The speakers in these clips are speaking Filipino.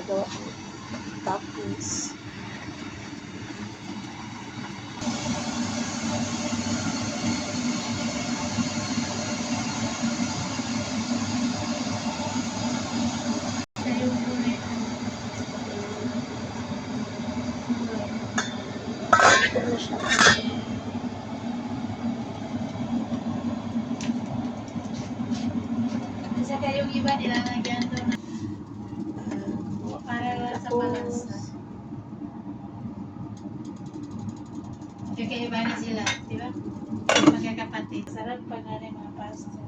ginagawa ko. Tapos, ito na siya. Kasi kayong iba nilalagyan doon para sa palansa. Kaya na sila, di ba? Magkakapatid. Sarap pa nga rin mga pasta.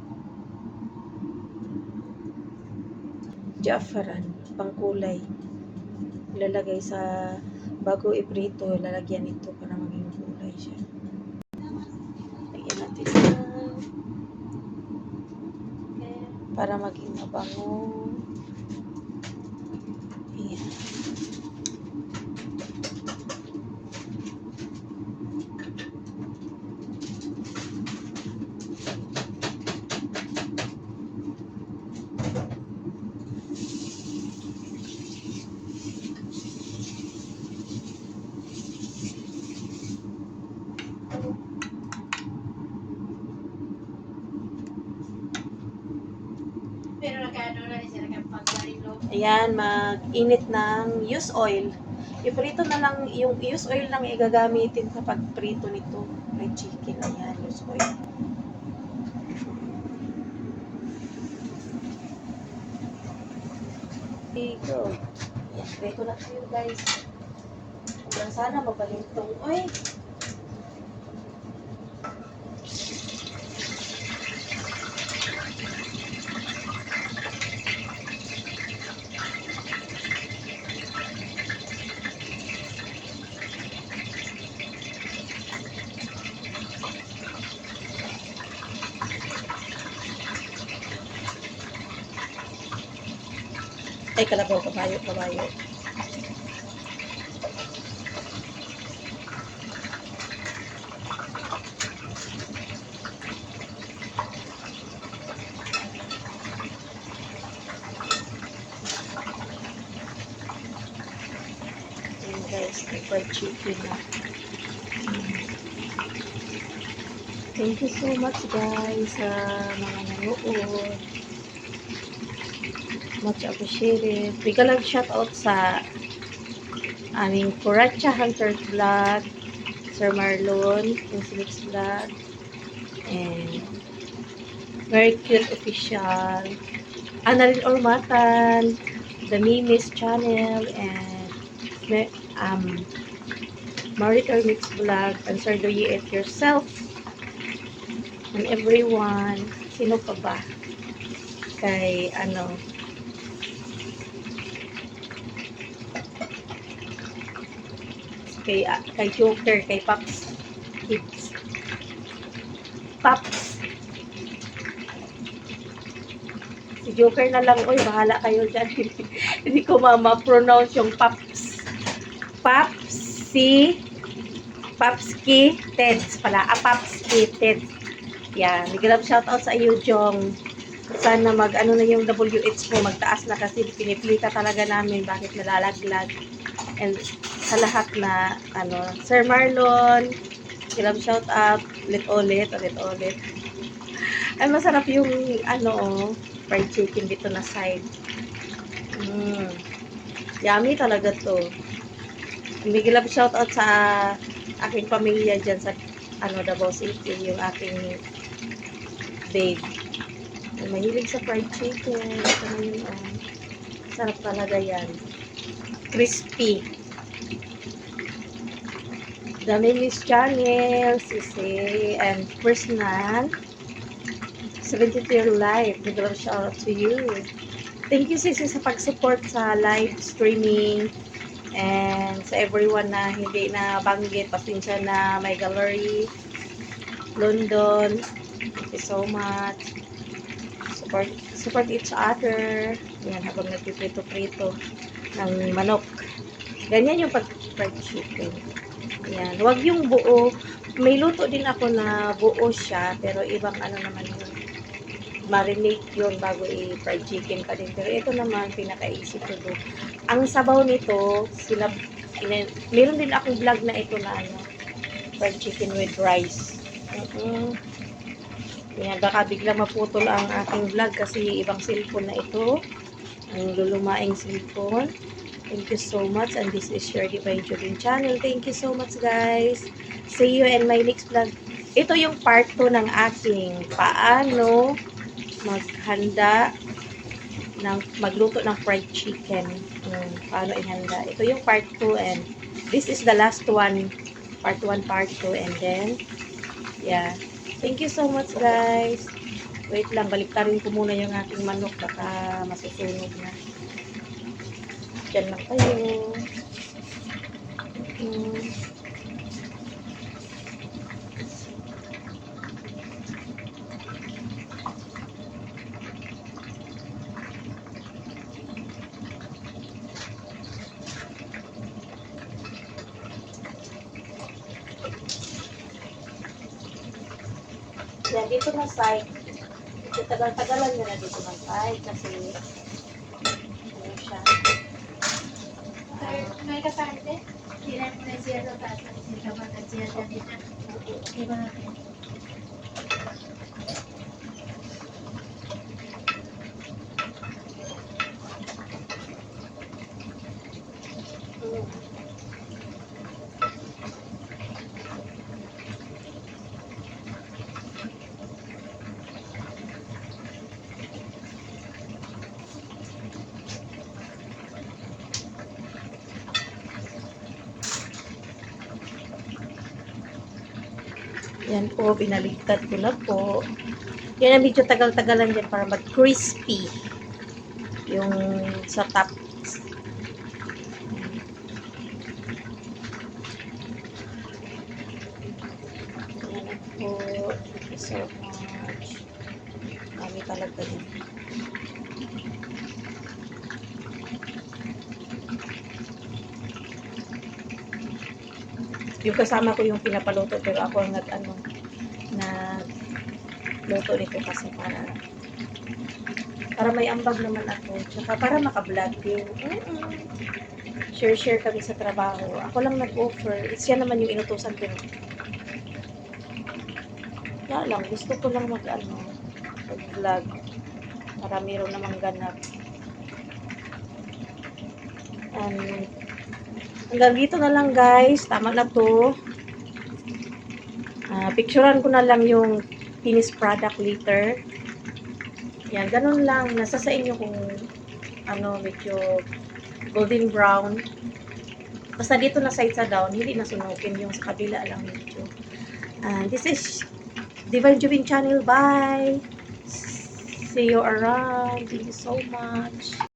Jaffaran, pangkulay. Ilalagay sa bago iprito, lalagyan ito para maging kulay siya. Lagyan natin yan. Para maging mabango. Ayan. Pero nakaano na rin sila kapag-barilo. Ayan, mag-init ng use oil. Iprito na lang, yung use oil lang igagamitin sa pagprito nito. Fried chicken, ayan, use oil. Okay, go. Ayan, prito na tayo guys. Hanggang sana mabalintong. Uy! Ay, kalabaw, kabayo, kabayo. Ayan guys, may fried chicken na. Thank you so much guys sa mga nanood. Much appreciated. Bigla lang shoutout sa aming Kuracha Hunter Vlog, Sir Marlon, Infinix Vlog, and Very Cute Official, Annalyn Ormatan, The Mimis Channel, and Maritar Mix Vlog, and Sir Do You It Yourself, and everyone. Sino pa ba? Kay kay Joker, kay Pops Kids. Pops. Si Joker na lang, oy, bahala kayo dyan. Hindi ko ma-pronounce yung Pops. Popski Teds pala. Popski Teds. Yan. Big shoutout sa iyo, Jong. Sana mag-ano na yung WH mo, magtaas na kasi pinipilita talaga namin bakit nalalaglag. And sa lahat na Sir Marlon, shout out ulit. Ay masarap yung fried chicken dito na side. Yummy talaga to. Big shout out sa aking pamilya dyan sa Davao City, yung aking babe. Mahilig sa fried chicken. Ito na yun, sarap talaga yan. Crispy. The Mimis Channel, Sisi, and personal 72-year life. Big love shout out to you. Thank you, Sisi, sa pag-support sa live streaming and sa everyone na hindi na banggit. Pasensya na may gallery. London. Thank you so much. Support each other. Yan, habang nagpiprito-prito ng manok. Ganyan yung pag-fried chicken. Yan. Huwag yung buo. May luto din ako na buo siya, pero ibang naman yun. Marinate yun bago i-fried chicken pa din. Pero ito naman, pinaka-easy to do. Ang sabaw nito, meron din akong vlog na ito na ano, fried chicken with rice. Yan, baka bigla maputol ang aking vlog kasi ibang cellphone na ito. Ang lulumaing cellphone. Thank you so much, and this is your Divine Jubin channel. Thank you so much, guys. See you in my next vlog. Ito yung part 2 ng aking paano maghanda magluto ng fried chicken. Paano ihanda. Ito yung part 2, and this is the last one. Part 1, part 2, and then, yeah. Thank you so much, guys. Wait lang, baliktarin ko muna yung aking manok. Baka masusunog na. Diyan lang kayo. Yan, dito na side. Tagal-tagalan nyo na dito ng side kasi ano siya. May kapante? Sila mo na siya sa taas ng sila kapatid siya dito. Iba natin. Yan po, binaligtad ko na po. Yan ang medyo tagal-tagalan dyan para mag-crispy yung sa top. Yan po. Thank you so much. Kami talaga din. Yung kasama ko yung pinapaluto, pero ako ang nagluto nito kasi para may ambag naman ako, tsaka para maka-vlog din. Share kami sa trabaho. Ako lang nag-offer. Siya naman yung inutusan ko. Wala lang, gusto ko lang mag-vlog para mayroon namang ganap. Hanggang dito na lang, guys. Tama na to. Picturean ko na lang yung finished product later. Yan, ganun lang. Nasa sa inyo kung medyo golden brown. Basta dito na side sa down, hindi nasunukin. Yung sa kabila lang medyo. This is Divine Jubin channel. Bye! See you around. Thank you so much.